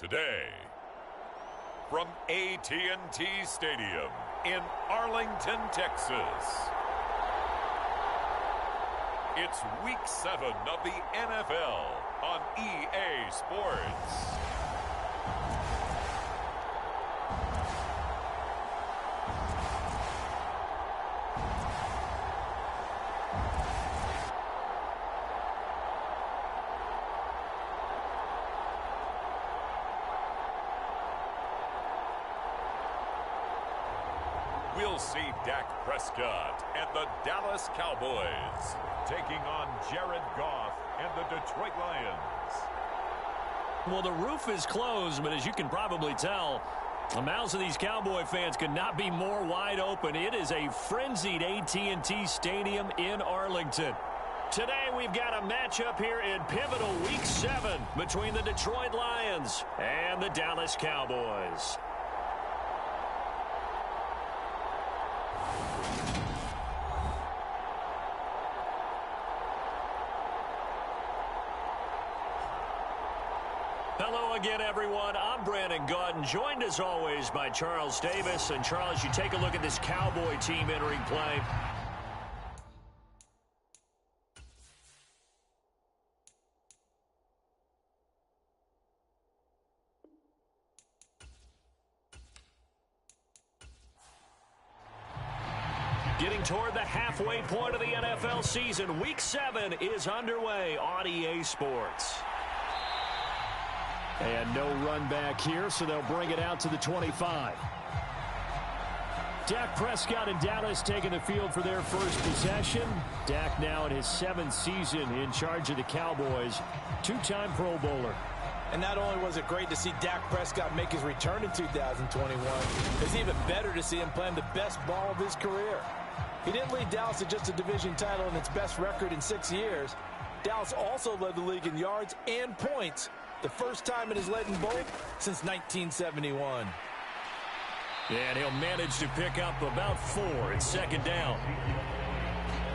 Today, from AT&T Stadium in Arlington, Texas, it's Week 7 of the NFL on EA Sports. We'll see Dak Prescott and the Dallas Cowboys taking on Jared Goff and the Detroit Lions. Well, the roof is closed, but as you can probably tell, the mouths of these Cowboy fans could not be more wide open. It is a frenzied AT&T Stadium in Arlington. Today we've got a matchup here in pivotal Week 7 between the Detroit Lions and the Dallas Cowboys. Hello again, everyone. I'm Brandon Gaudin, joined as always by Charles Davis. And Charles, you take a look at this Cowboy team entering play. Getting toward the halfway point of the NFL season, Week 7 is underway on EA Sports. And no run back here, so they'll bring it out to the 25. Dak Prescott and Dallas taking the field for their first possession. Dak now in his 7th season in charge of the Cowboys. Two-time Pro Bowler. And not only was it great to see Dak Prescott make his return in 2021, it's even better to see him playing the best ball of his career. He didn't lead Dallas to just a division title and its best record in 6 years. Dallas also led the league in yards and points, the first time it has led in both since 1971. And he'll manage to pick up about 4 at second down.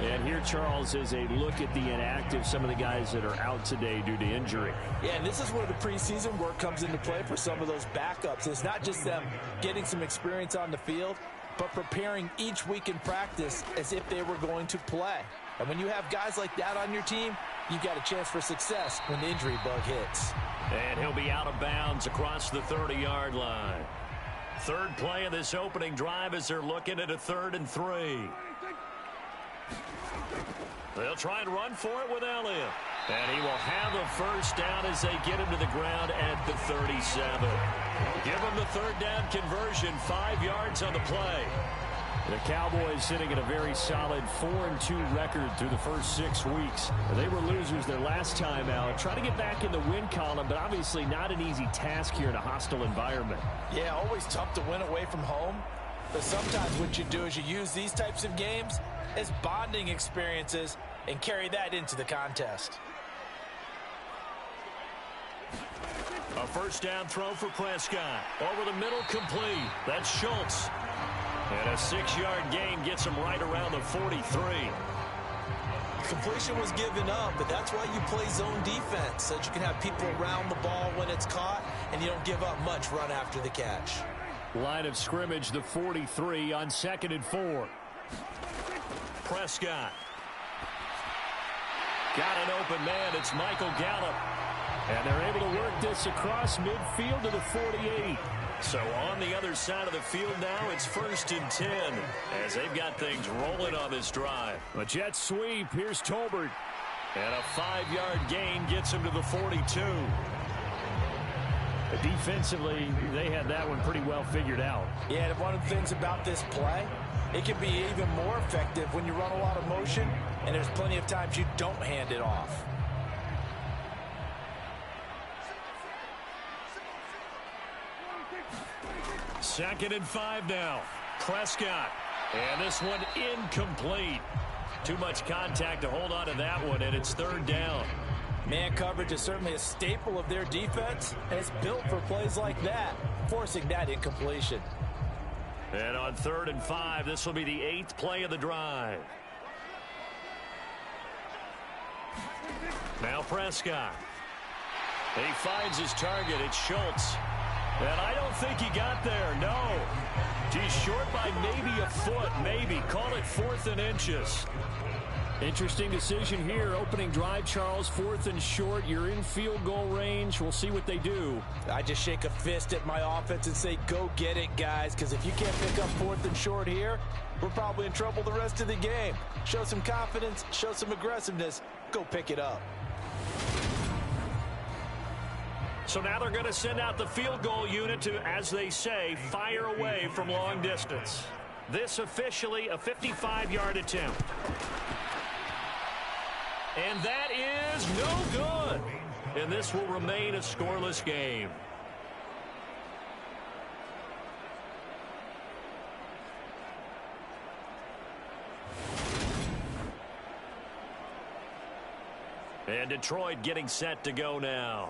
And here, Charles, is a look at the inactive, some of the guys that are out today due to injury. Yeah, and this is where the preseason work comes into play for some of those backups. It's not just them getting some experience on the field, but preparing each week in practice as if they were going to play. And when you have guys like that on your team, you've got a chance for success when the injury bug hits. And he'll be out of bounds across the 30-yard line. Third play of this opening drive as they're looking at a 3rd and 3. They'll try and run for it with Elliott. And he will have a first down as they get him to the ground at the 37. Give him the 3rd down conversion, 5 yards on the play. The Cowboys sitting at a very solid 4-2 record through the first 6 weeks. They were losers their last time out. Try to get back in the win column, but obviously not an easy task here in a hostile environment. Yeah, always tough to win away from home. But sometimes what you do is you use these types of games as bonding experiences and carry that into the contest. A first down throw for Prescott. Over the middle, complete. That's Schultz. And a 6-yard gain gets him right around the 43. Completion was given up, but that's why you play zone defense, so that you can have people around the ball when it's caught, and you don't give up much run after the catch. Line of scrimmage, the 43 on 2nd and 4. Prescott. Got an open man. It's Michael Gallup. And they're able to work this across midfield to the 48. So on the other side of the field now, it's 1st and 10 as they've got things rolling on this drive. A jet sweep. Here's Tolbert. And a 5-yard gain gets him to the 42. Defensively, they had that one pretty well figured out. Yeah, and one of the things about this play, it can be even more effective when you run a lot of motion, and there's plenty of times you don't hand it off. Second and 5 now. Prescott. And this one incomplete. Too much contact to hold on to that one, and it's 3rd down. Man coverage is certainly a staple of their defense, and it's built for plays like that, forcing that incompletion. And on 3rd and 5, this will be the 8th play of the drive. Now Prescott. He finds his target. It's Schultz. And I don't think he got there. No. He's short by maybe a foot. Maybe. Call it 4th and inches. Interesting decision here. Opening drive, Charles. 4th and short. You're in field goal range. We'll see what they do. I just shake a fist at my offense and say, go get it, guys. Because if you can't pick up 4th and short here, we're probably in trouble the rest of the game. Show some confidence. Show some aggressiveness. Go pick it up. So now they're going to send out the field goal unit to, as they say, fire away from long distance. This officially a 55-yard attempt. And that is no good. And this will remain a scoreless game. And Detroit getting set to go now.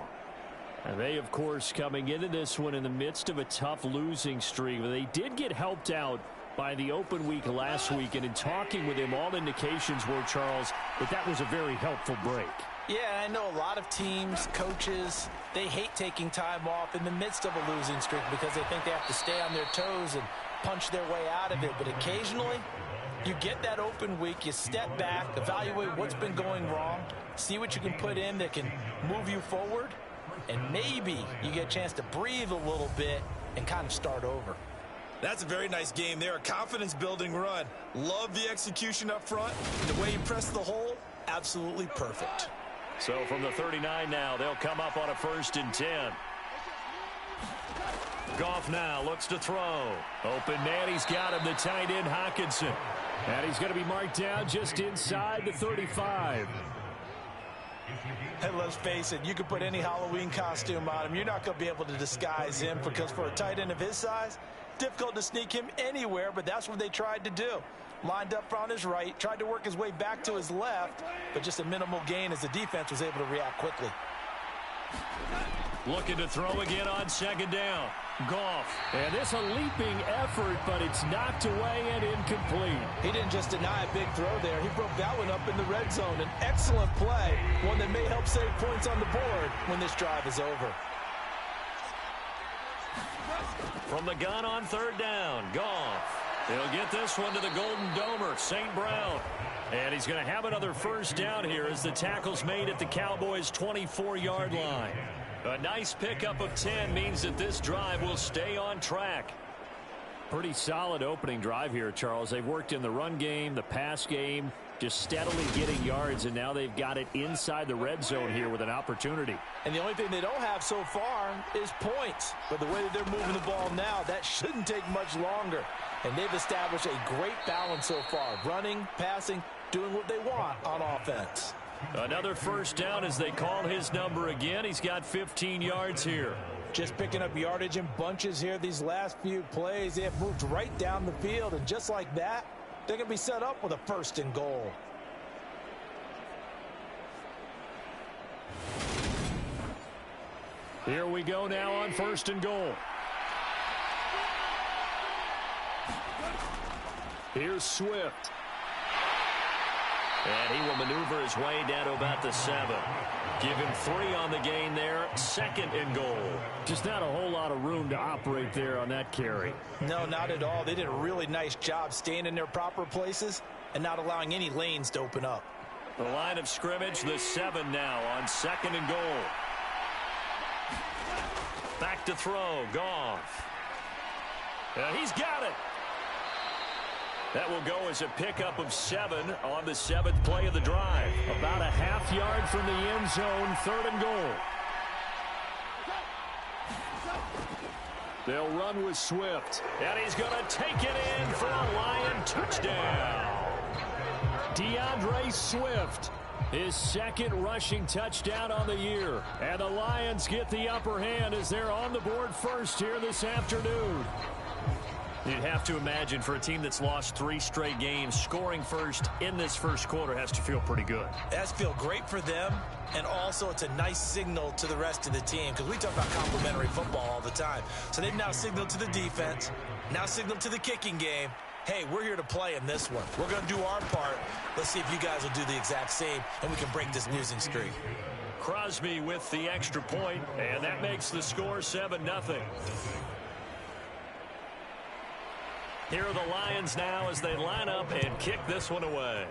And they, of course, coming into this one in the midst of a tough losing streak. But they did get helped out by the open week last week. And in talking with him, all indications were, Charles, that was a very helpful break. Yeah, I know a lot of teams, coaches, they hate taking time off in the midst of a losing streak because they think they have to stay on their toes and punch their way out of it. But occasionally, you get that open week, you step back, evaluate what's been going wrong, see what you can put in that can move you forward, and maybe you get a chance to breathe a little bit and kind of start over. That's a very nice game there. A confidence-building run. Love the execution up front. The way you press the hole, absolutely perfect. So from the 39 now, they'll come up on a 1st and 10. Goff now looks to throw. Open man, he's got him, the tight end Hockenson. And he's going to be marked down just inside the 35. And let's face it, you can put any Halloween costume on him. You're not going to be able to disguise him because for a tight end of his size, difficult to sneak him anywhere, but that's what they tried to do. Lined up on his right, tried to work his way back to his left, but just a minimal gain as the defense was able to react quickly. Looking to throw again on 2nd down. Goff. And this a leaping effort, but it's knocked away and incomplete. He didn't just deny a big throw there. He broke that one up in the red zone. An excellent play, one that may help save points on the board when this drive is over. From the gun on 3rd down, Goff. He'll get this one to the Golden Domer, St. Brown. And he's going to have another 1st down here as the tackle's made at the Cowboys' 24-yard line. A nice pickup of 10 means that this drive will stay on track. Pretty solid opening drive here, Charles. They've worked in the run game, the pass game, just steadily getting yards, and now they've got it inside the red zone here with an opportunity. And the only thing they don't have so far is points. But the way that they're moving the ball now, that shouldn't take much longer. And they've established a great balance so far. Running, passing, doing what they want on offense. Another 1st down as they call his number again. He's got 15 yards here. Just picking up yardage in bunches here these last few plays. They have moved right down the field, and just like that, they're going to be set up with a 1st and goal. Here we go now on 1st and goal. Here's Swift. And he will maneuver his way down to about the 7. Give him 3 on the gain there. 2nd and goal. Just not a whole lot of room to operate there on that carry. No, not at all. They did a really nice job staying in their proper places and not allowing any lanes to open up. The line of scrimmage, the 7 now on 2nd and goal. Back to throw, Goff. And he's got it. That will go as a pickup of 7 on the 7th play of the drive. About a half yard from the end zone, 3rd and goal. They'll run with Swift. And he's going to take it in for a Lion touchdown. DeAndre Swift, his 2nd rushing touchdown on the year. And the Lions get the upper hand as they're on the board first here this afternoon. You'd have to imagine for a team that's lost 3 straight games, scoring first in this 1st quarter has to feel pretty good. It has to feel great for them, and also it's a nice signal to the rest of the team because we talk about complementary football all the time. So they've now signaled to the defense, now signaled to the kicking game, hey, we're here to play in this one. We're going to do our part. Let's see if you guys will do the exact same, and we can break this losing streak. Crosby with the extra point, and that makes the score 7-0. Here are the Lions now as they line up and kick this one away.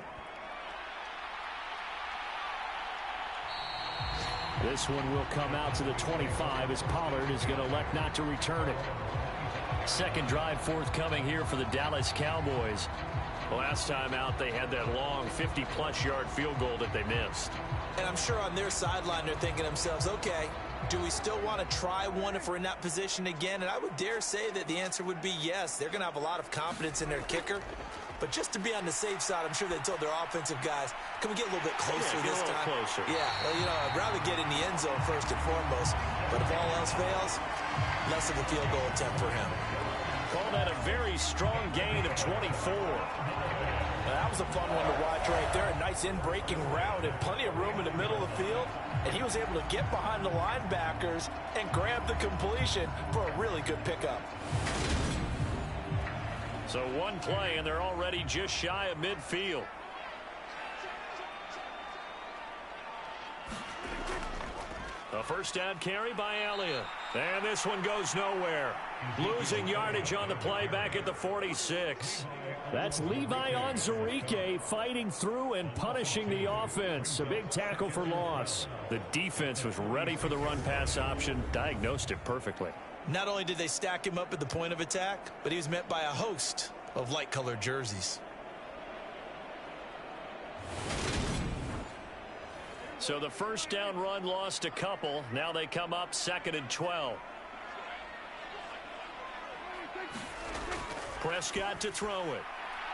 This one will come out to the 25 as Pollard is going to elect not to return it. Second drive forthcoming here for the Dallas Cowboys. Last time out, they had that long 50-plus yard field goal that they missed. And I'm sure on their sideline, they're thinking to themselves, okay, do we still want to try one if we're in that position again? And I would dare say that the answer would be yes. They're going to have a lot of confidence in their kicker. But just to be on the safe side, I'm sure they told their offensive guys, can we get a little bit closer this time? Closer. Yeah, well, you know, I'd rather get in the end zone first and foremost. But if all else fails, less of a field goal attempt for him. Call that a very strong gain of 24. That was a fun one to watch right there. A nice in-breaking route and plenty of room in the middle of the field. And he was able to get behind the linebackers and grab the completion for a really good pickup. So one play, and they're already just shy of midfield. A first down carry by Elliott. And this one goes nowhere. Losing yardage on the play back at the 46. That's Levi Onwuzurike fighting through and punishing the offense. A big tackle for loss. The defense was ready for the run-pass option, diagnosed it perfectly. Not only did they stack him up at the point of attack, but he was met by a host of light-colored jerseys. So the first down run lost a couple. Now they come up 2nd and 12. Prescott to throw it.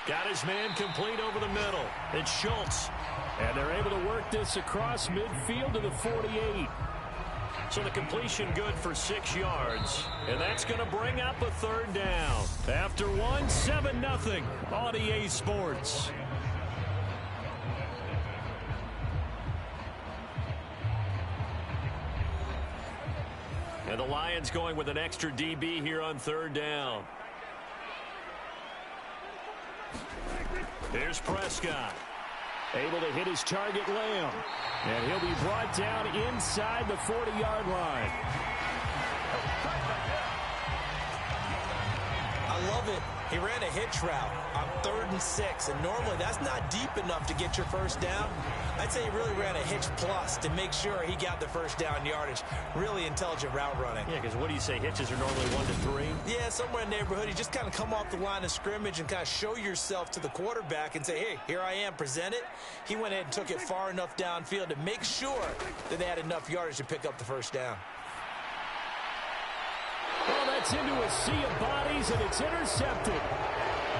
Got his man complete over the middle. It's Schultz. And they're able to work this across midfield to the 48. So the completion good for 6 yards. And that's going to bring up a third down. After 7-0 on EA Sports. And the Lions going with an extra DB here on third down. Here's Prescott. Able to hit his target, Lamb. And he'll be brought down inside the 40-yard line. I love it. He ran a hitch route on 3rd and 6, and normally that's not deep enough to get your first down. I'd say he really ran a hitch plus to make sure he got the first down yardage. Really intelligent route running. Yeah, because what do you say, hitches are normally 1 to 3? Yeah, somewhere in the neighborhood. You just kind of come off the line of scrimmage and kind of show yourself to the quarterback and say, hey, here I am, present it. He went ahead and took it far enough downfield to make sure that they had enough yardage to pick up the first down. Oh, that's into a sea of bodies, and it's intercepted.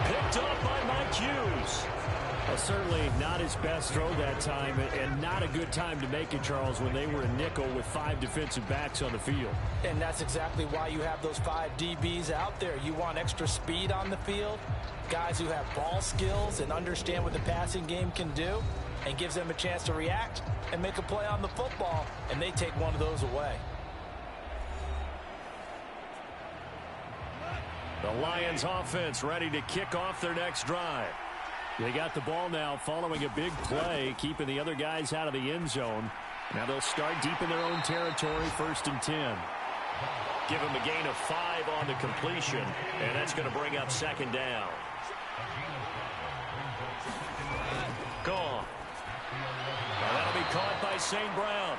Picked up by Mike Hughes. Well, certainly not his best throw that time, and not a good time to make it, Charles, when they were a nickel with 5 defensive backs on the field. And that's exactly why you have those 5 DBs out there. You want extra speed on the field, guys who have ball skills and understand what the passing game can do, and gives them a chance to react and make a play on the football, and they take one of those away. The Lions offense ready to kick off their next drive. They got the ball now following a big play, keeping the other guys out of the end zone. Now they'll start deep in their own territory, 1st and 10. Give them a gain of 5 on the completion, and that's going to bring up 2nd down. Gone. Now that'll be caught by St. Brown.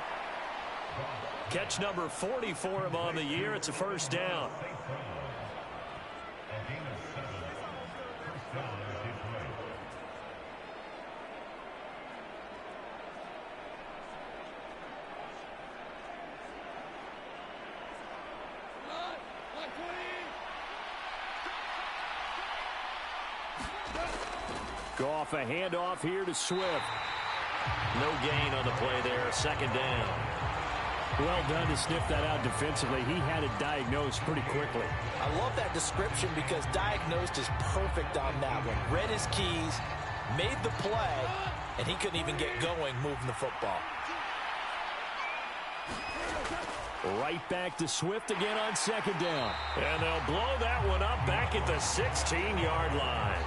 Catch number 40 for him on the year. It's a first down. Goff, a handoff here to Swift. No gain on the play there. 2nd down. Well done to sniff that out defensively. He had it diagnosed pretty quickly. I love that description because diagnosed is perfect on that one. Read his keys, made the play, and he couldn't even get going moving the football. Right back to Swift again on 2nd down. And they'll blow that one up back at the 16-yard line.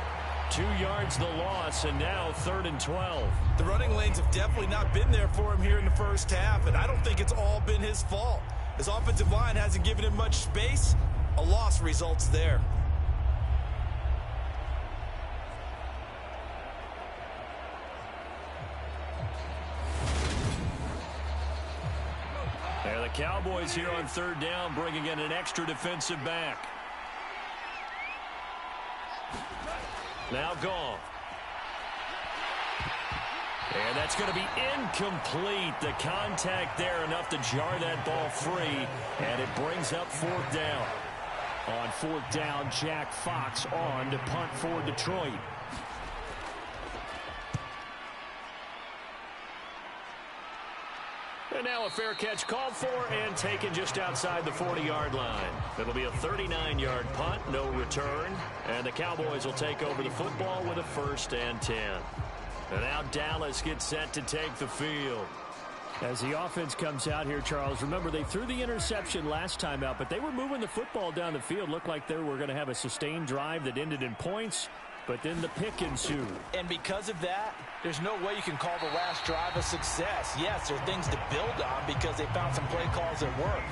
2 yards the loss, and now 3rd and 12. The running lanes have definitely not been there for him here in the first half, and I don't think it's all been his fault. His offensive line hasn't given him much space. A loss results there. There the Cowboys here on 3rd down, bringing in an extra defensive back. Now gone. And that's going to be incomplete. The contact there enough to jar that ball free, and it brings up 4th down. On 4th down, Jack Fox on to punt for Detroit. And now a fair catch called for and taken just outside the 40-yard line. It'll be a 39-yard punt, no return. And the Cowboys will take over the football with a 1st and 10. And now Dallas gets set to take the field. As the offense comes out here, Charles, remember they threw the interception last time out, but they were moving the football down the field. Looked like they were going to have a sustained drive that ended in points, but then the pick ensued. And because of that, there's no way you can call the last drive a success. Yes, there are things to build on because they found some play calls that work.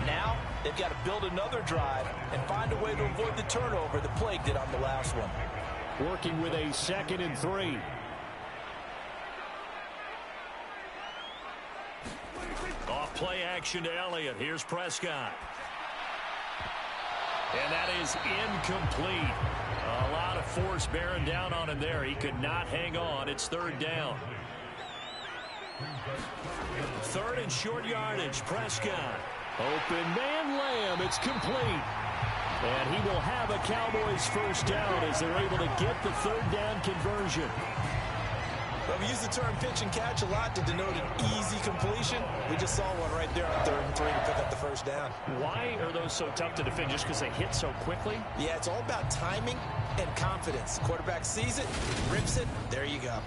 Now, they've got to build another drive and find a way to avoid the turnover the plague did on the last one. Working with a 2nd and 3. Off play action to Elliott. Here's Prescott. And that is incomplete. A lot of force bearing down on him there. He could not hang on. It's 3rd down. 3rd and short yardage. Prescott. Open man Lamb. It's complete. And he will have a Cowboys 1st down as they're able to get the 3rd down conversion. Well, we use the term pitch and catch a lot to denote an easy completion. We just saw one right there on 3rd and 3 to pick up the 1st down. Why are those so tough to defend? Just because they hit so quickly? Yeah, it's all about timing and confidence. Quarterback sees it, rips it, there you go.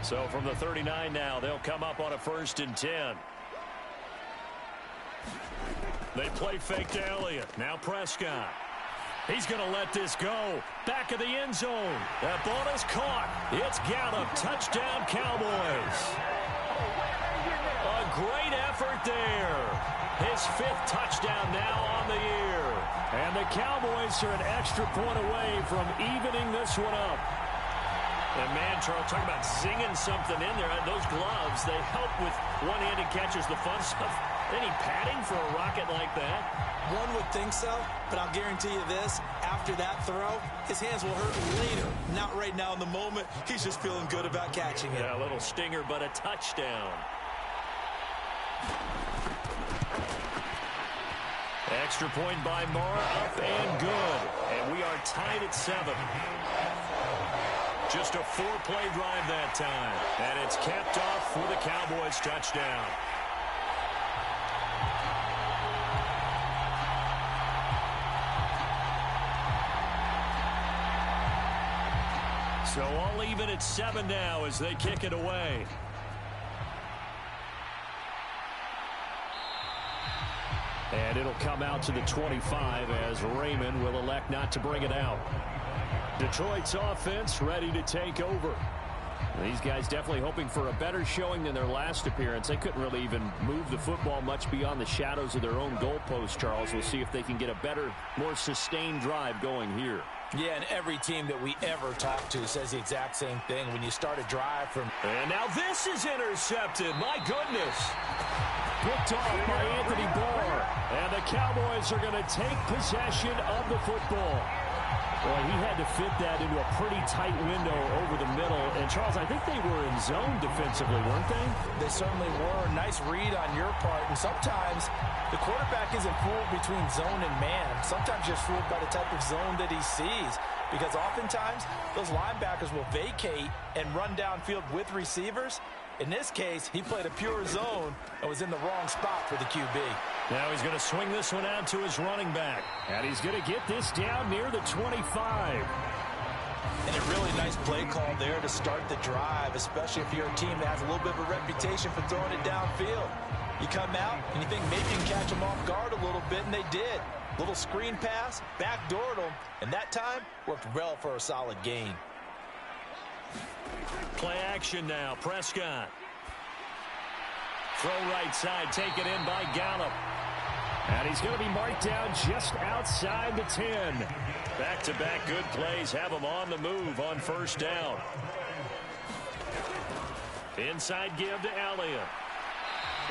So from the 39 now, they'll come up on a 1st and 10. They play fake to Elliott. Now Prescott. He's going to let this go. Back of the end zone. That ball is caught. It's Gallup. Touchdown, Cowboys. A great effort there. His 5th touchdown now on the year. And the Cowboys are an extra point away from evening this one up. And man, Charles, talking about zinging something in there. Those gloves, they help with one-handed catches, the fun stuff. Any padding for a rocket like that? One would think so, but I'll guarantee you this. After that throw, his hands will hurt later. Not right now in the moment. He's just feeling good about catching it. Yeah, a little stinger, but a touchdown. Extra point by Marr, up and good. And we are tied at 7. Just a 4-play drive that time. And it's capped off for the Cowboys touchdown. So all even at 7 now as they kick it away. And it'll come out to the 25 as Raymond will elect not to bring it out. Detroit's offense ready to take over. These guys definitely hoping for a better showing than their last appearance. They couldn't really even move the football much beyond the shadows of their own goalpost, Charles. We'll see if they can get a better, more sustained drive going here. Yeah, and every team that we ever talk to says the exact same thing. When you start a drive from... And now this is intercepted. My goodness. Picked off by Anthony Barr. And the Cowboys are going to take possession of the football. Boy, he had to fit that into a pretty tight window over the middle. And, Charles, I think they were in zone defensively, weren't they? They certainly were. Nice read on your part. And sometimes the quarterback isn't fooled between zone and man. Sometimes you're fooled by the type of zone that he sees. Because oftentimes, those linebackers will vacate and run downfield with receivers. In this case, he played a pure zone and was in the wrong spot for the QB. Now he's going to swing this one out to his running back. And he's going to get this down near the 25. And a really nice play call there to start the drive, especially if you're a team that has a little bit of a reputation for throwing it downfield. You come out and you think maybe you can catch them off guard a little bit, and they did. Little screen pass, backdoored him, and that time worked well for a solid gain. Play action now. Prescott. Throw right side, taken in by Gallup. And he's going to be marked down just outside the 10. Back-to-back good plays have him on the move on first down. Inside give to Elliott.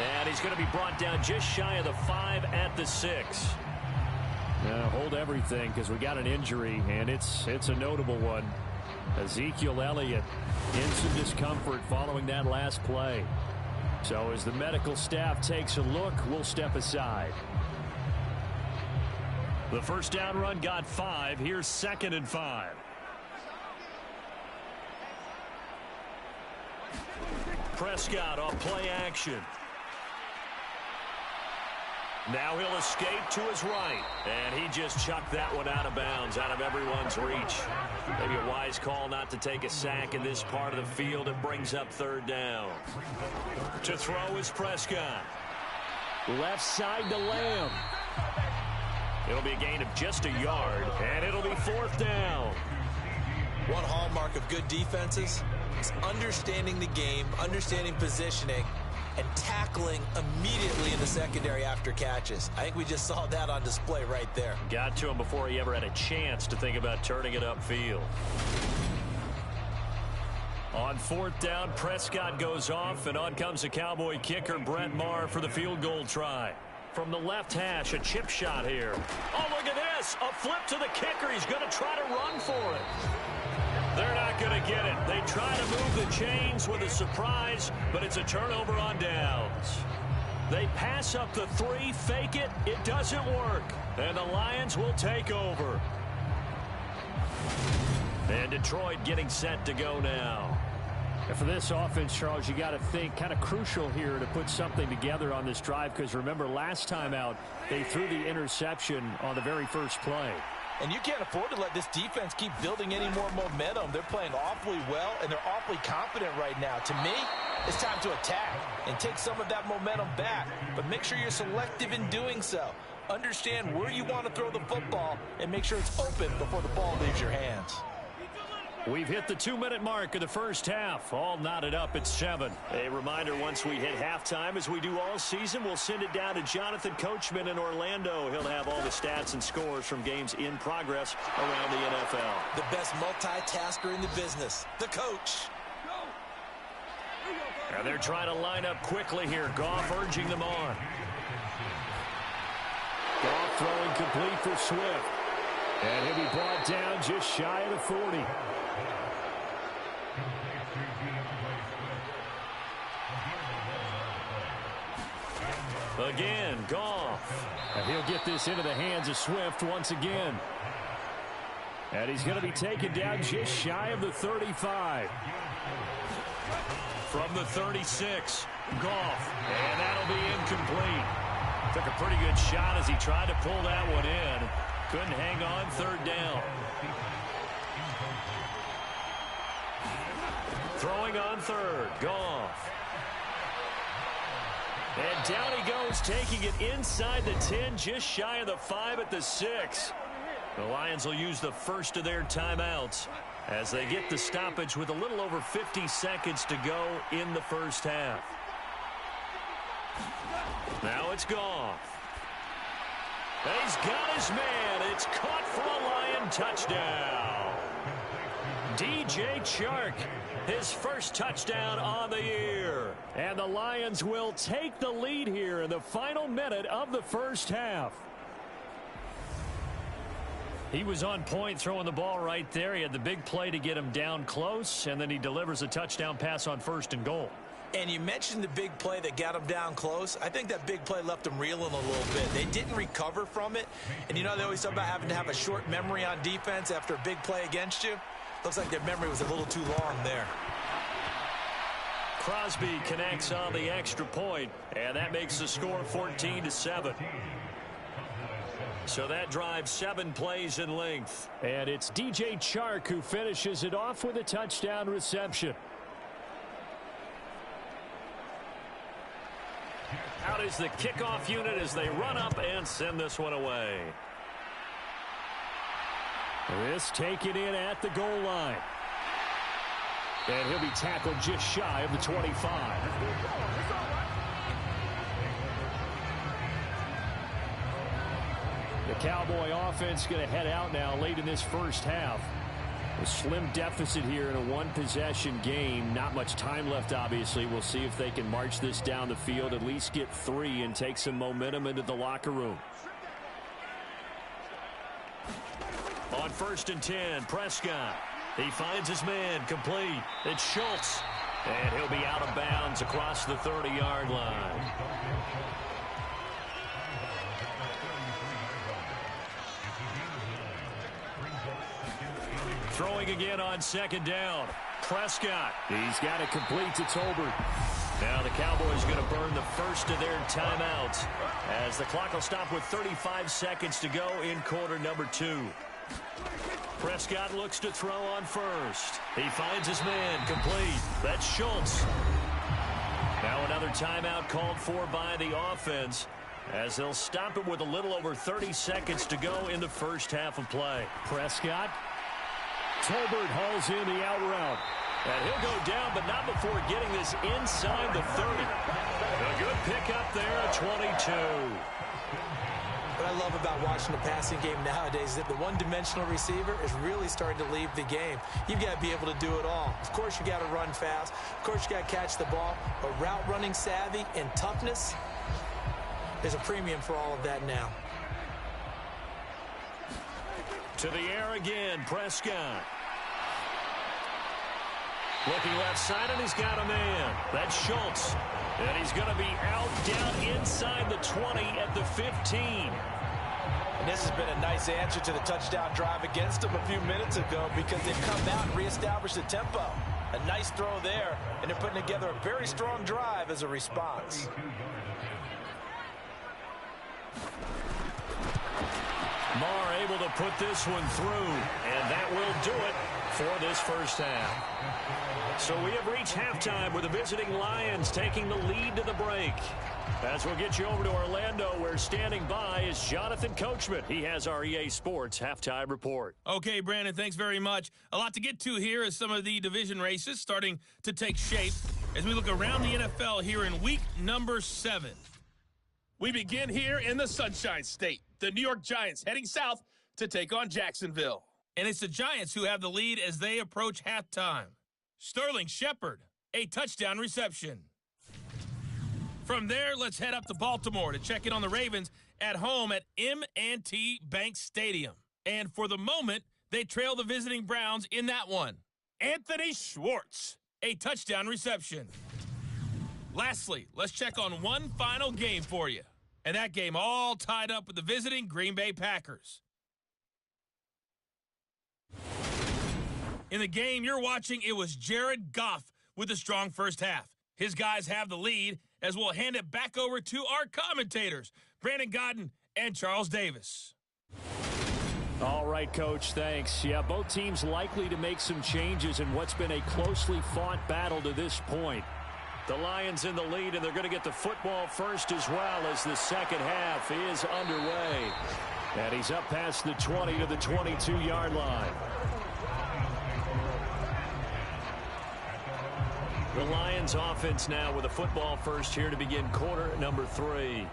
And he's going to be brought down just shy of the 5 at the 6. Now hold everything because we got an injury, and it's a notable one. Ezekiel Elliott in some discomfort following that last play. So as the medical staff takes a look, we'll step aside. The first down run got 5. Here's 2nd and 5. Prescott off play action. Now he'll escape to his right. And he just chucked that one out of bounds, out of everyone's reach. Maybe a wise call not to take a sack in this part of the field. It brings up 3rd down. To throw is Prescott. Left side to Lamb. It'll be a gain of just a yard, and it'll be 4th down. One hallmark of good defenses is understanding the game, understanding positioning, and tackling immediately in the secondary after catches. I think we just saw that on display right there. Got to him before he ever had a chance to think about turning it upfield. On 4th down, Prescott goes off, and on comes the Cowboy kicker, Brett Maher, for the field goal try. From the left hash, a chip shot here. Oh, look at this. A flip to the kicker. He's going to try to run for it. They're not going to get it. They try to move the chains with a surprise, but it's a turnover on downs. They pass up the 3, fake it. It doesn't work. And the Lions will take over. And Detroit getting set to go now. And for this offense, Charles, you got to think kind of crucial here to put something together on this drive, because remember last time out they threw the interception on the very first play. And you can't afford to let this defense keep building any more momentum. They're playing awfully well, and they're awfully confident right now. To me, it's time to attack and take some of that momentum back. But make sure you're selective in doing so. Understand where you want to throw the football and make sure it's open before the ball leaves your hands. We've hit the 2-minute mark of the first half. All knotted up at 7. A reminder, once we hit halftime, as we do all season, we'll send it down to Jonathan Coachman in Orlando. He'll have all the stats and scores from games in progress around the NFL. The best multitasker in the business, the coach. And they're trying to line up quickly here. Goff urging them on. Goff throwing complete for Swift. And he'll be brought down just shy of the 40. Again, Goff. And he'll get this into the hands of Swift once again. And he's going to be taken down just shy of the 35. From the 36, Goff. And that'll be incomplete. Took a pretty good shot as he tried to pull that one in. Couldn't hang on, 3rd down. Throwing on 3rd, Goff. And down he goes, taking it inside the 10, just shy of the 5 at the 6. The Lions will use the first of their timeouts as they get the stoppage with a little over 50 seconds to go in the first half. Now it's Goff. He's got his man. It's caught for a Lion touchdown. DJ Chark, his first touchdown on the year. And the Lions will take the lead here in the final minute of the first half. He was on point throwing the ball right there. He had the big play to get him down close, and then he delivers a touchdown pass on 1st and goal. And you mentioned the big play that got him down close. I think that big play left him reeling a little bit. They didn't recover from it. And you know, they always talk about having to have a short memory on defense after a big play against you. Looks like their memory was a little too long there. Crosby connects on the extra point, and that makes the score 14-7. So that drives 7 plays in length. And it's DJ Chark who finishes it off with a touchdown reception. Out is the kickoff unit as they run up and send this one away. This taken in at the goal line. And he'll be tackled just shy of the 25. The Cowboy offense going to head out now late in this first half. A slim deficit here in a one-possession game. Not much time left, obviously. We'll see if they can march this down the field, at least get 3, and take some momentum into the locker room. On 1st and 10, Prescott. He finds his man, complete. It's Schultz. And he'll be out of bounds across the 30-yard line. Throwing again on 2nd down. Prescott. He's got it complete to Tolbert. Now the Cowboys going to burn the first of their timeouts as the clock will stop with 35 seconds to go in quarter number 2. Prescott looks to throw on 1st. He finds his man, complete. That's Schultz. Now another timeout called for by the offense as they'll stop it with a little over 30 seconds to go in the first half of play. Prescott. Tolbert hauls in the out route. And he'll go down, but not before getting this inside the 30. A good pickup there at 22. What I love about watching the passing game nowadays is that the one-dimensional receiver is really starting to leave the game. You've got to be able to do it all. Of course, you got to run fast. Of course, you got to catch the ball. But route running savvy and toughness, there's a premium for all of that now. To the air again, Prescott. Looking left side, and he's got a man. That's Schultz. And he's going to be out down inside the 20 at the 15. And this has been a nice answer to the touchdown drive against them a few minutes ago because they've come out and reestablished the tempo. A nice throw there, and they're putting together a very strong drive as a response. Marr able to put this one through, and that will do it for this first half. So we have reached halftime with the visiting Lions taking the lead to the break. As we'll get you over to Orlando, where standing by is Jonathan Coachman. He has our EA Sports halftime report. Okay, Brandon, thanks very much. A lot to get to here as some of the division races starting to take shape as we look around the NFL here in week number 7. We begin here in the Sunshine State. The New York Giants heading south to take on Jacksonville. And it's the Giants who have the lead as they approach halftime. Sterling Shepard, a touchdown reception. From there, let's head up to Baltimore to check in on the Ravens at home at M&T Bank Stadium. And for the moment, they trail the visiting Browns in that one. Anthony Schwartz, a touchdown reception. Lastly, let's check on one final game for you. And that game all tied up with the visiting Green Bay Packers. In the game you're watching, it was Jared Goff with a strong first half. His guys have the lead as we'll hand it back over to our commentators, Brandon Godden and Charles Davis. All right, Coach, thanks. Yeah, both teams likely to make some changes in what's been a closely fought battle to this point. The Lions in the lead, and they're going to get the football first as well as the second half is underway. And he's up past the 20 to the 22-yard line. The Lions offense now with a football first here to begin quarter number 3.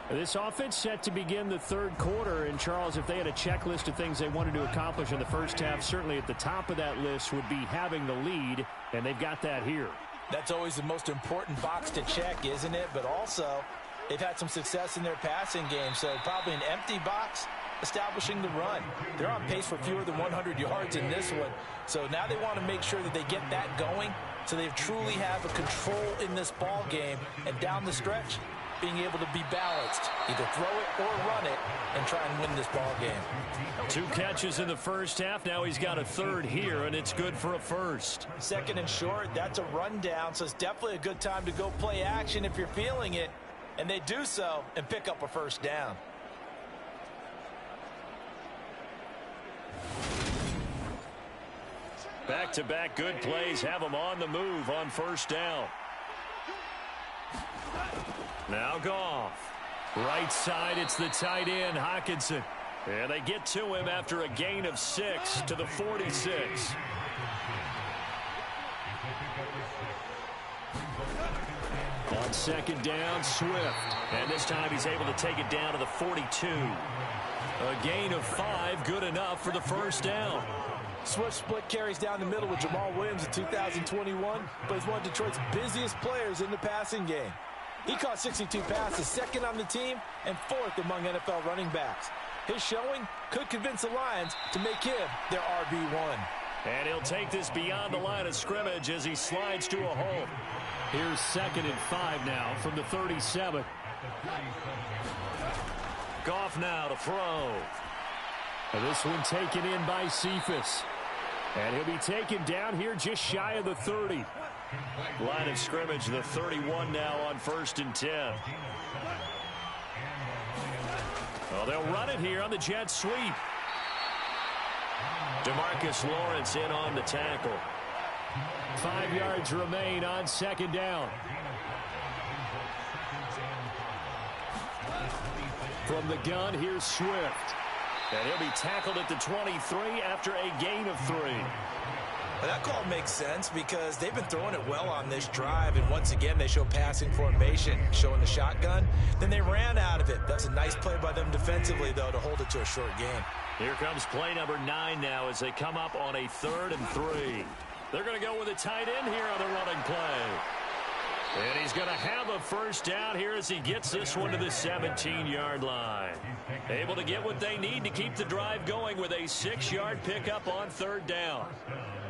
This offense set to begin the third quarter. And, Charles, if they had a checklist of things they wanted to accomplish in the first half, certainly at the top of that list would be having the lead, and they've got that here. That's always the most important box to check, isn't it? But also, they've had some success in their passing game, so probably an empty box establishing the run. They're on pace for fewer than 100 yards in this one. So now they want to make sure that they get that going so they truly have a control in this ball game. And down the stretch, being able to be balanced, either throw it or run it, and try and win this ball game. 2 catches in the first half. Now he's got a third here, and it's good for a first. Second and short, that's a rundown, so it's definitely a good time to go play action if you're feeling it. And they do so and pick up a first down. Back-to-back good plays have them on the move on first down. Now Goff. Right side, it's the tight end, Hockenson. And they get to him after a gain of 6 to the 46. On second down, Swift. And this time he's able to take it down to the 42. A gain of 5, good enough for the first down. Swift split carries down the middle with Jamal Williams in 2021, but he's one of Detroit's busiest players in the passing game. He caught 62 passes, second on the team, and 4th among NFL running backs. His showing could convince the Lions to make him their RB1. And he'll take this beyond the line of scrimmage as he slides to a hole. Here's 2nd and 5 now from the 37. Goff now to throw. And this one taken in by Cephas. And he'll be taken down here just shy of the 30. Line of scrimmage, the 31 now on 1st and 10. Well, they'll run it here on the jet sweep. DeMarcus Lawrence in on the tackle. 5 yards remain on 2nd down. From the gun, here's Swift. And he'll be tackled at the 23 after a gain of 3. Well, that call makes sense because they've been throwing it well on this drive, and once again they show passing formation, showing the shotgun. Then they ran out of it. That's a nice play by them defensively, though, to hold it to a short gain. Here comes play number 9 now as they come up on a 3rd and 3. They're going to go with a tight end here on the running play. And he's going to have a first down here as he gets this one to the 17-yard line. Able to get what they need to keep the drive going with a 6-yard pickup on 3rd down.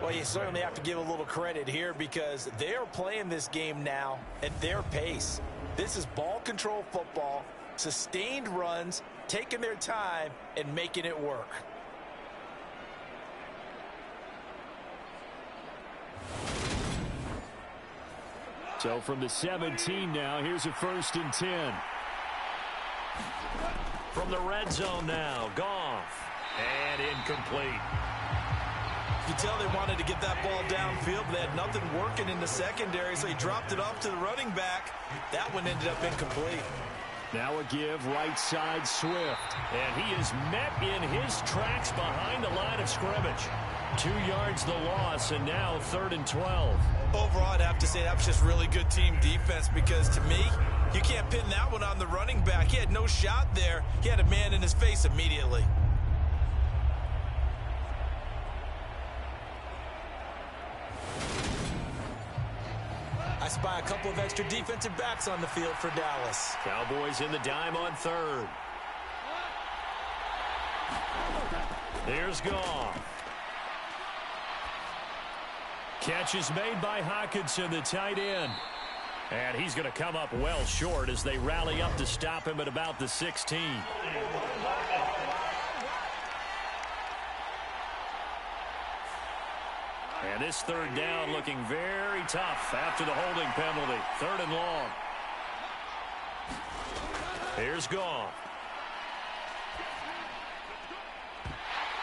Well, you certainly have to give a little credit here because they're playing this game now at their pace. This is ball control football, sustained runs, taking their time, and making it work. So from the 17 now, here's a 1st and 10. From the red zone now, Goff. And incomplete. You tell they wanted to get that ball downfield, but they had nothing working in the secondary, so he dropped it off to the running back. That one ended up incomplete. Now a give right side Swift. And he is met in his tracks behind the line of scrimmage. 2 yards the loss, and now 3rd and 12. Overall, I'd have to say that was just really good team defense because, to me, you can't pin that one on the running back. He had no shot there. He had a man in his face immediately. I spy a couple of extra defensive backs on the field for Dallas. Cowboys in the dime on 3rd. Here's Goff. Catch is made by Hockenson, the tight end. And he's going to come up well short as they rally up to stop him at about the 16. And this 3rd down looking very tough after the holding penalty. 3rd and long. Here's Goff.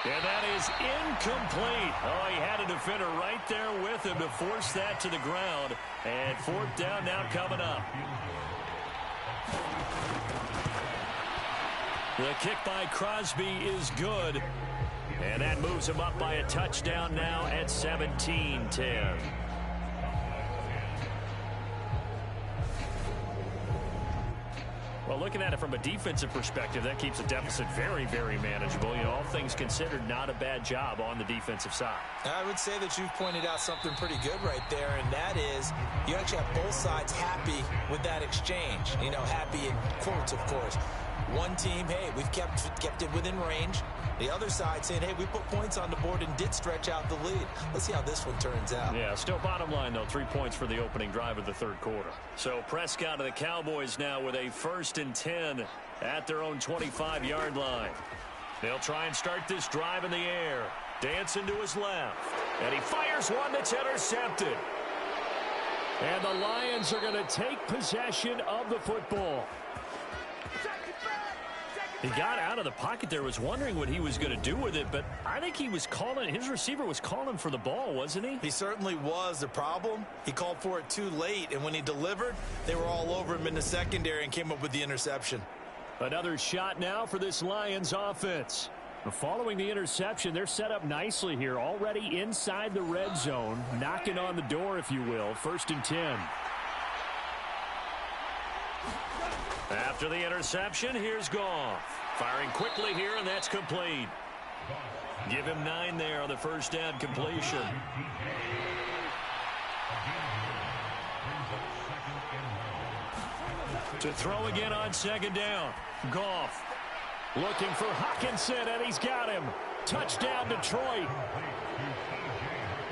And that is incomplete. Oh, he had a defender right there with him to force that to the ground. And 4th down now coming up. The kick by Crosby is good. And that moves him up by a touchdown now at 17-10. Well, looking at it from a defensive perspective, that keeps the deficit very, very manageable. You know, all things considered, not a bad job on the defensive side. I would say that you've pointed out something pretty good right there, and that is you actually have both sides happy with that exchange. You know, happy in quotes, of course. One team, hey, we've kept it within range. The other side saying, hey, we put points on the board and did stretch out the lead. Let's see how this one turns out. Yeah, still bottom line, though, 3 points for the opening drive of the 3rd quarter. So Prescott of the Cowboys now with a 1st and 10 at their own 25-yard line. They'll try and start this drive in the air. Dancing to his left. And he fires one that's intercepted. And the Lions are going to take possession of the football. He got out of the pocket there, was wondering what he was going to do with it, but I think he was calling, his receiver was calling for the ball, wasn't he? He certainly was. The problem, he called for it too late, and when he delivered, they were all over him in the secondary and came up with the interception. Another shot now for this Lions offense. Following the interception, they're set up nicely here, already inside the red zone, knocking on the door, if you will. 1st and 10. After the interception, here's Goff. Firing quickly here, and that's complete. Give him 9 there on the first down completion. To throw again on 2nd down. Goff looking for Hockenson, and he's got him. Touchdown, Detroit.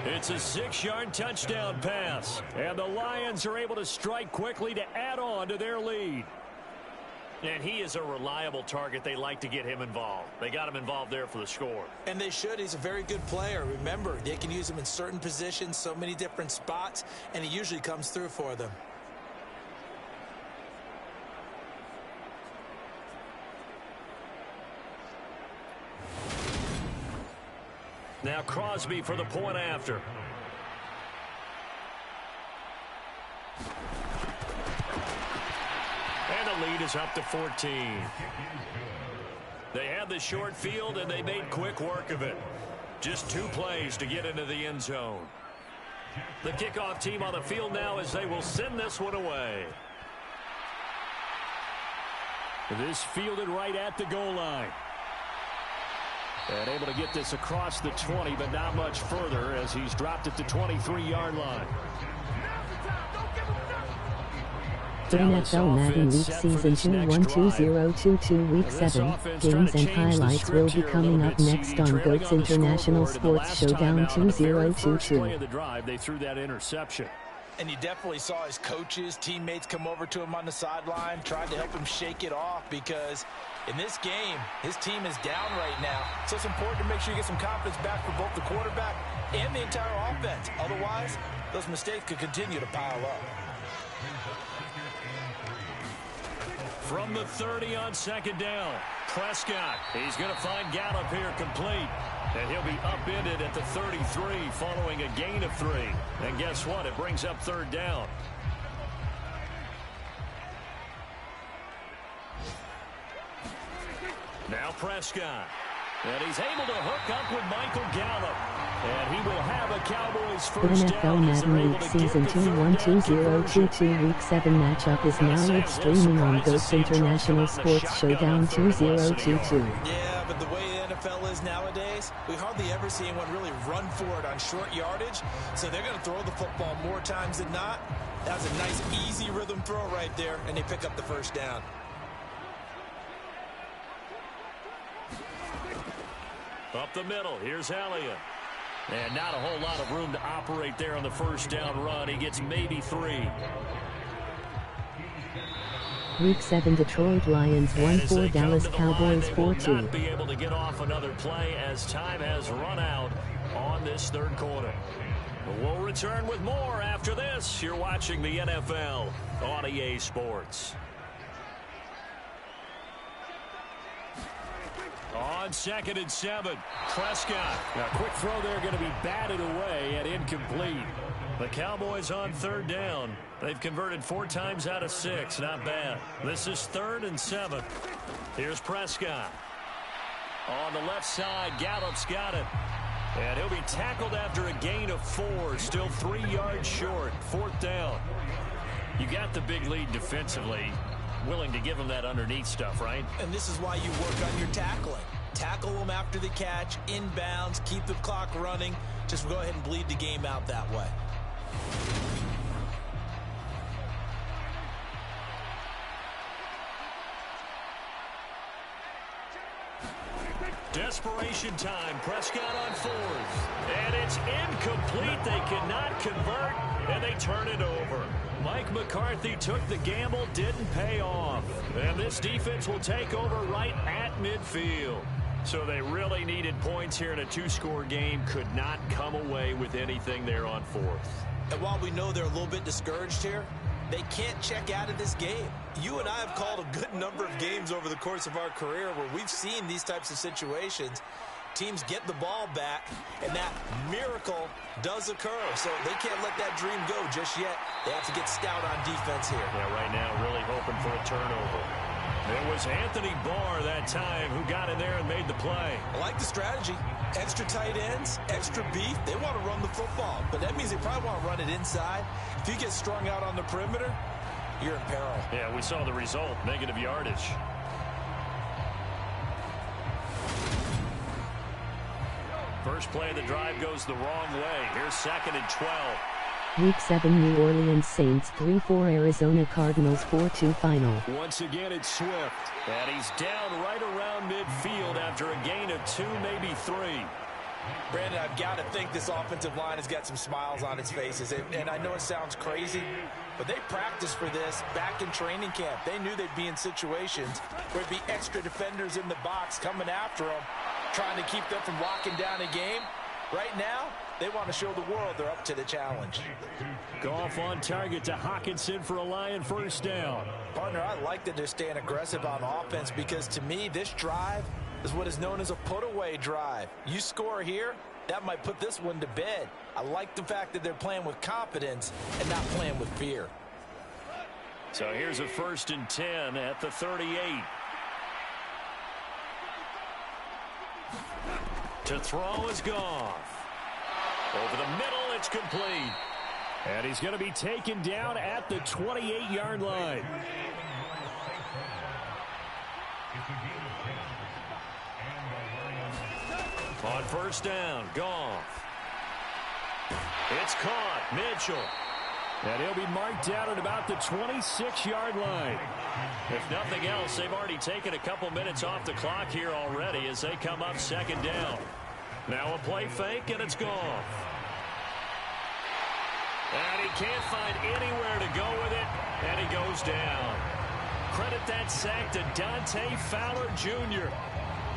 It's a 6-yard touchdown pass, and the Lions are able to strike quickly to add on to their lead. And he is a reliable target. They like to get him involved. They got him involved there for the score. And they should. He's a very good player. Remember, they can use him in certain positions, so many different spots, and he usually comes through for them. Now Crosby for the point after. And the lead is up to 14. They had the short field, and they made quick work of it. Just 2 plays to get into the end zone. The kickoff team on the field now as they will send this one away. This fielded right at the goal line. And able to get this across the 20, but not much further as he's dropped it to 23-yard line. NFL Madden Week Season 212022 Week 7. Games and highlights will be coming up next on GOAT's International Sports Showdown 2022. They threw that interception. And you definitely saw his coaches, teammates come over to him on the sideline, tried to help him shake it off because in this game, his team is down right now. So it's important to make sure you get some confidence back for both the quarterback and the entire offense. Otherwise, those mistakes could continue to pile up. From the 30 on 2nd down, Prescott. He's going to find Gallup here complete. And he'll be upended at the 33 following a gain of 3. And guess what? It brings up 3rd down. Now Prescott. And he's able to hook up with Michael Gallup. And he will have a Cowboys first down. NFL Madden Week Season 212022 Week 7 matchup is now live streaming on GOAT's International Sports Showdown 2022. Yeah, but the way the NFL is nowadays, we hardly ever see anyone really run for it on short yardage. So they're going to throw the football more times than not. That was a nice, easy rhythm throw right there, and they pick up the first down. Up the middle, here's Elliott. And not a whole lot of room to operate there on the first down run. He gets maybe 3. Week 7 Detroit Lions 1-4 Dallas Cowboys 4-2. They will not be able to get off another play as time has run out on this 3rd quarter. We'll return with more after this. You're watching the NFL on EA Sports. On 2nd and 7, Prescott. Now, quick throw there going to be batted away and incomplete. The Cowboys on 3rd down. They've converted 4 times out of 6. Not bad. This is 3rd and 7. Here's Prescott. On the left side, Gallup's got it. And he'll be tackled after a gain of 4. Still 3 yards short. 4th down. You got the big lead defensively. Willing to give him that underneath stuff, right? And this is why you work on your tackling. Tackle them after the catch, inbounds, keep the clock running. Just go ahead and bleed the game out that way. Desperation time. Prescott on 4th. And it's incomplete. They cannot convert, and they turn it over. Mike McCarthy took the gamble, didn't pay off. And this defense will take over right at midfield. So they really needed points here in a 2-score game. Could not come away with anything there on 4th. And while we know they're a little bit discouraged here, they can't check out of this game. You and I have called a good number of games over the course of our career where we've seen these types of situations. Teams get the ball back, and that miracle does occur. So they can't let that dream go just yet. They have to get stout on defense here. Yeah, right now really hoping for a turnover. It was Anthony Barr that time who got in there and made the play. I like the strategy. Extra tight ends, extra beef. They want to run the football, but that means they probably want to run it inside. If you get strung out on the perimeter, you're in peril. Yeah, we saw the result, negative yardage. First play of the drive goes the wrong way. Here's 2nd and 12. Week 7 New Orleans Saints 3-4 Arizona Cardinals 4-2 final. Once again it's Swift. And he's down right around midfield after a gain of 2, maybe 3. Brandon, I've got to think this offensive line has got some smiles on its faces. And I know it sounds crazy, but they practiced for this back in training camp. They knew they'd be in situations where there'd be extra defenders in the box coming after them, trying to keep them from locking down a game. Right now, they want to show the world they're up to the challenge. Goff on target to Hockenson for a Lion first down. Partner, I like that they're staying aggressive on offense because to me, this drive is what is known as a put-away drive. You score here, that might put this one to bed. I like the fact that they're playing with confidence and not playing with fear. So here's a 1st and 10 at the 38. To throw is Goff. Over the middle, it's complete. And he's going to be taken down at the 28-yard line. On first down, Goff. It's caught, Mitchell. And he'll be marked down at about the 26-yard line. If nothing else, they've already taken a couple minutes off the clock here already as they come up 2nd down. Now a play fake, and it's Goff. And he can't find anywhere to go with it, and he goes down. Credit that sack to Dante Fowler Jr.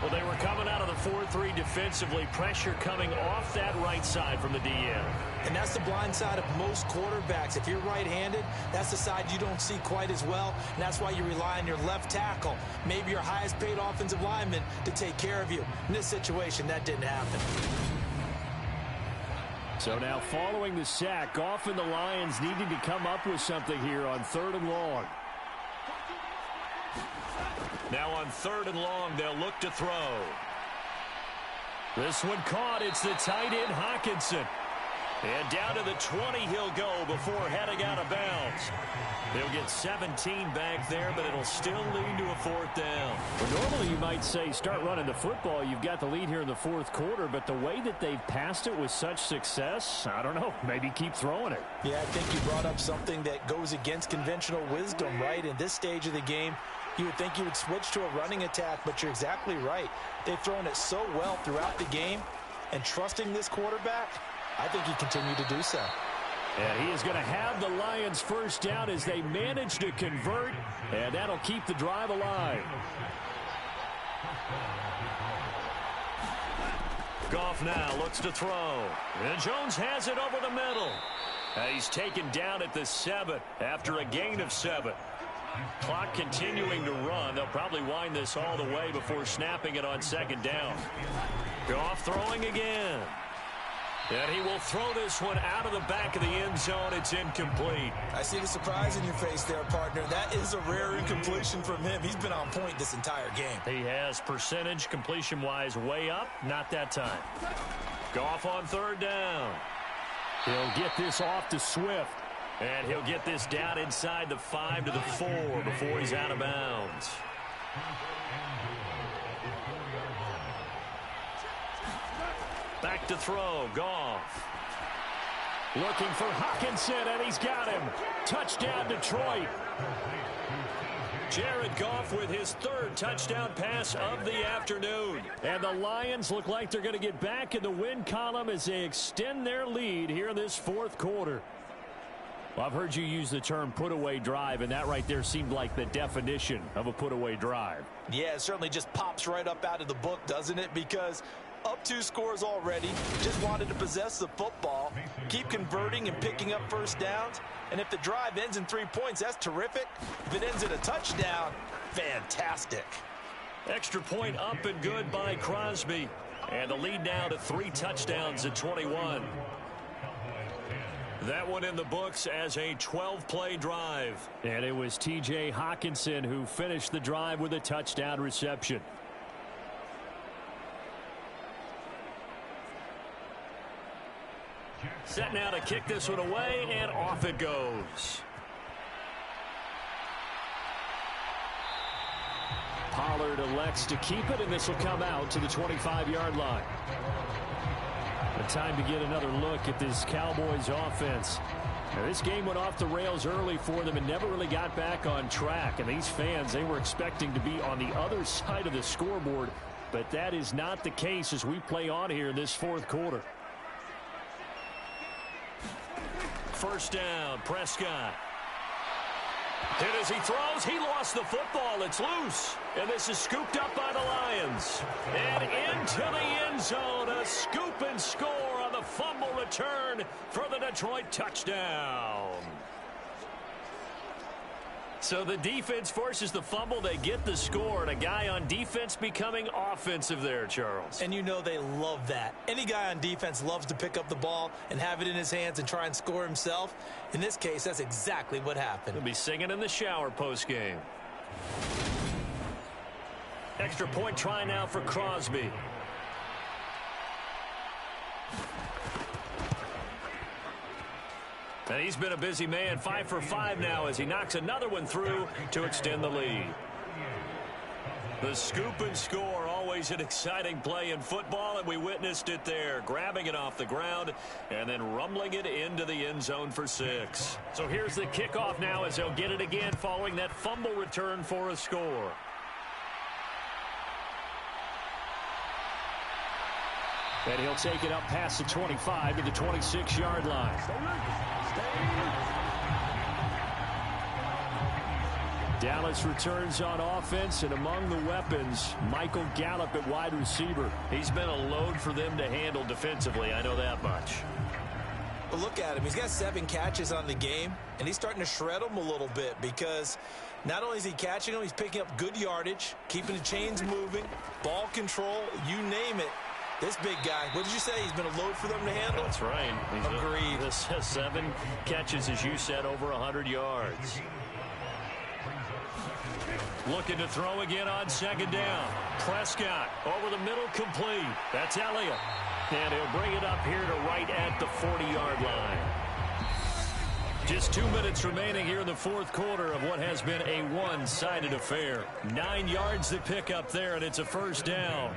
Well, they were coming out of the 4-3 defensively. Pressure coming off that right side from the DN. And that's the blind side of most quarterbacks. If you're right-handed, that's the side you don't see quite as well. And that's why you rely on your left tackle, maybe your highest-paid offensive lineman, to take care of you. In this situation, that didn't happen. So now following the sack, Goff and the Lions needing to come up with something here on 3rd and long. Now on 3rd and long, they'll look to throw. This one caught. It's the tight end, Hockenson. And down to the 20 he'll go before heading out of bounds. They'll get 17 back there, but it'll still lead to a 4th down. Well, normally you might say start running the football. You've got the lead here in the 4th quarter, but the way that they've passed it with such success, I don't know, maybe keep throwing it. Yeah, I think you brought up something that goes against conventional wisdom, right? In this stage of the game, you would think you would switch to a running attack, but you're exactly right. They've thrown it so well throughout the game, and trusting this quarterback, I think he continued to do so. And he is going to have the Lions first down as they manage to convert, and that'll keep the drive alive. Goff now looks to throw. And Jones has it over the middle. He's taken down at the 7 after a gain of 7. Clock continuing to run. They'll probably wind this all the way before snapping it on 2nd down. Goff throwing again. And he will throw this one out of the back of the end zone. It's incomplete. I see the surprise in your face there, partner. That is a rare incompletion from him. He's been on point this entire game. He has percentage completion-wise way up. Not that time. Goff on 3rd down. He'll get this off to Swift. And he'll get this down inside the 5 to the 4 before he's out of bounds. Back to throw, Goff. Looking for Hockenson, and he's got him. Touchdown, Detroit. Jared Goff with his 3rd touchdown pass of the afternoon. And the Lions look like they're going to get back in the win column as they extend their lead here in this 4th quarter. Well, I've heard you use the term put-away drive, and that right there seemed like the definition of a put-away drive. Yeah, it certainly just pops right up out of the book, doesn't it? Because up 2 scores already, just wanted to possess the football, keep converting and picking up first downs. And if the drive ends in 3 points, that's terrific. If it ends in a touchdown, fantastic. Extra point up and good by Crosby. And the lead now to 3 touchdowns at 21. That one in the books as a 12-play drive. And it was T.J. Hockenson who finished the drive with a touchdown reception. Set now to kick this one away, and off it goes. Pollard elects to keep it, and this will come out to the 25-yard line. A time to get another look at this Cowboys offense. Now, this game went off the rails early for them and never really got back on track. And these fans, they were expecting to be on the other side of the scoreboard, but that is not the case as we play on here in this fourth quarter. First down, Prescott. And as he throws, he lost the football. It's loose. And this is scooped up by the Lions. And into the end zone, a scoop and score on the fumble return for the Detroit touchdown. So the defense forces the fumble. They get the score, and a guy on defense becoming offensive there, Charles. And you know they love that. Any guy on defense loves to pick up the ball and have it in his hands and try and score himself. In this case, that's exactly what happened. He'll be singing in the shower post-game. Extra point try now for Crosby. And he's been a busy man, 5 for 5 now as he knocks another one through to extend the lead. The scoop and score, always an exciting play in football, and we witnessed it there, grabbing it off the ground and then rumbling it into the end zone for 6. So here's the kickoff now as they'll get it again following that fumble return for a score. And he'll take it up past the 25 to the 26-yard line. Dallas returns on offense, and among the weapons, Michael Gallup at wide receiver. He's been a load for them to handle defensively, I know that much. But look at him. He's got 7 catches on the game, and he's starting to shred them a little bit because not only is he catching them, he's picking up good yardage, keeping the chains moving, ball control, you name it. This big guy, what did you say? He's been a load for them to handle? That's right. Agreed. This has 7 catches, as you said, over 100 yards. Looking to throw again on second down. Prescott over the middle, complete. That's Elliott. And he'll bring it up here to right at the 40-yard line. Just 2 minutes remaining here in the fourth quarter of what has been a one-sided affair. 9 yards to pick up there, and it's a first down.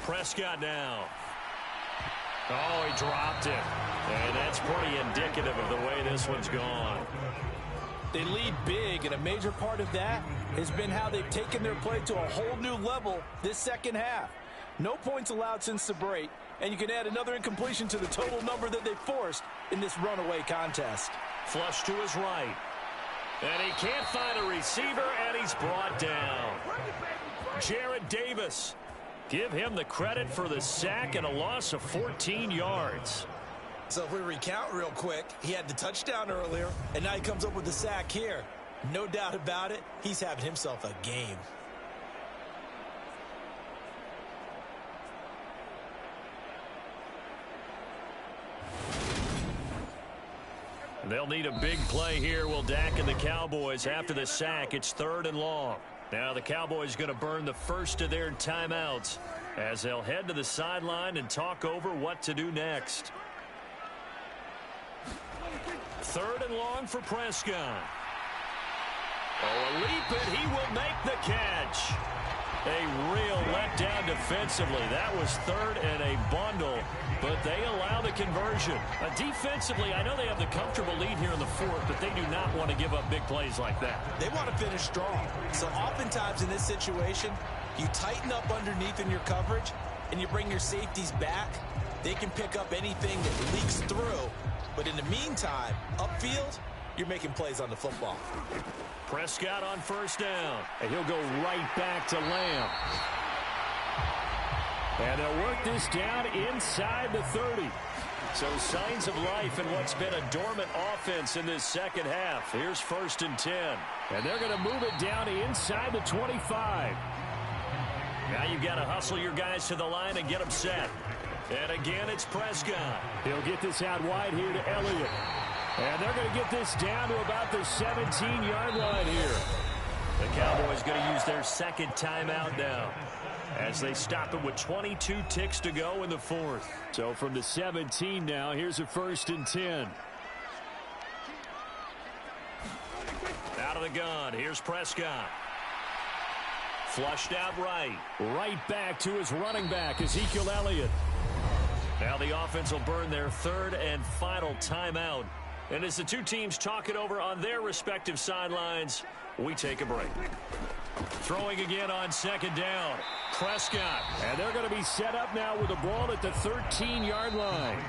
Prescott now. Oh, he dropped it. And that's pretty indicative of the way this one's gone. They lead big, and a major part of that has been how they've taken their play to a whole new level this second half. No points allowed since the break, and you can add another incompletion to the total number that they forced in this runaway contest. Flush to his right. And he can't find a receiver, and he's brought down. Jared Davis. Give him the credit for the sack and a loss of 14 yards. So if we recount real quick, he had the touchdown earlier, and now he comes up with the sack here. No doubt about it, he's having himself a game. They'll need a big play here. Will Dak and the Cowboys after the sack. It's 3rd and long. Now the Cowboys going to burn the first of their timeouts as they'll head to the sideline and talk over what to do next. 3rd and long for Prescott. Oh, a leap, and he will make the catch. A real letdown defensively. That was 3rd and a bundle, but they allow the conversion. Defensively, I know they have the comfortable lead here in the 4th, but they do not want to give up big plays like that. They want to finish strong. So oftentimes in this situation, you tighten up underneath in your coverage, and you bring your safeties back. They can pick up anything that leaks through. But in the meantime, upfield, you're making plays on the football. Prescott on first down, and he'll go right back to Lamb. And they'll work this down inside the 30. So signs of life in what's been a dormant offense in this second half. Here's 1st and 10. And they're going to move it down inside the 25. Now you've got to hustle your guys to the line and get them set. And again, it's Prescott. He'll get this out wide here to Elliott. And they're going to get this down to about the 17-yard line here. The Cowboys going to use their second timeout now as they stop it with 22 ticks to go in the fourth. So from the 17 now, here's a 1st and 10. Out of the gun, here's Prescott. Flushed out right. Right back to his running back, Ezekiel Elliott. Now the offense will burn their third and final timeout. And as the two teams talk it over on their respective sidelines, we take a break. Throwing again on second down. Prescott. And they're going to be set up now with the ball at the 13-yard line.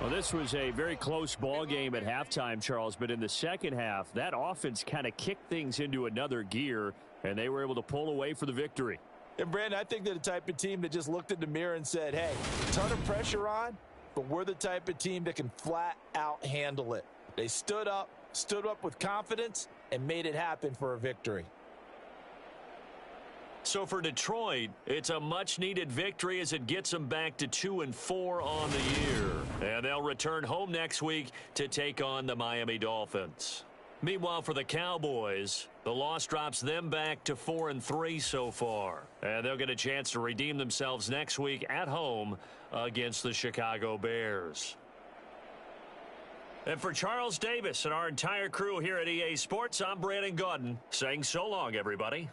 Well, this was a very close ball game at halftime, Charles, but in the second half, that offense kind of kicked things into another gear, and they were able to pull away for the victory. And, Brandon, I think they're the type of team that just looked in the mirror and said, hey, ton of pressure on, but we're the type of team that can flat out handle it. They stood up with confidence, and made it happen for a victory. So for Detroit, it's a much-needed victory as it gets them back to 2-4 on the year. And they'll return home next week to take on the Miami Dolphins. Meanwhile, for the Cowboys, the loss drops them back to 4-3 so far. And they'll get a chance to redeem themselves next week at home against the Chicago Bears. And for Charles Davis and our entire crew here at EA Sports, I'm Brandon Gaudin saying so long, everybody.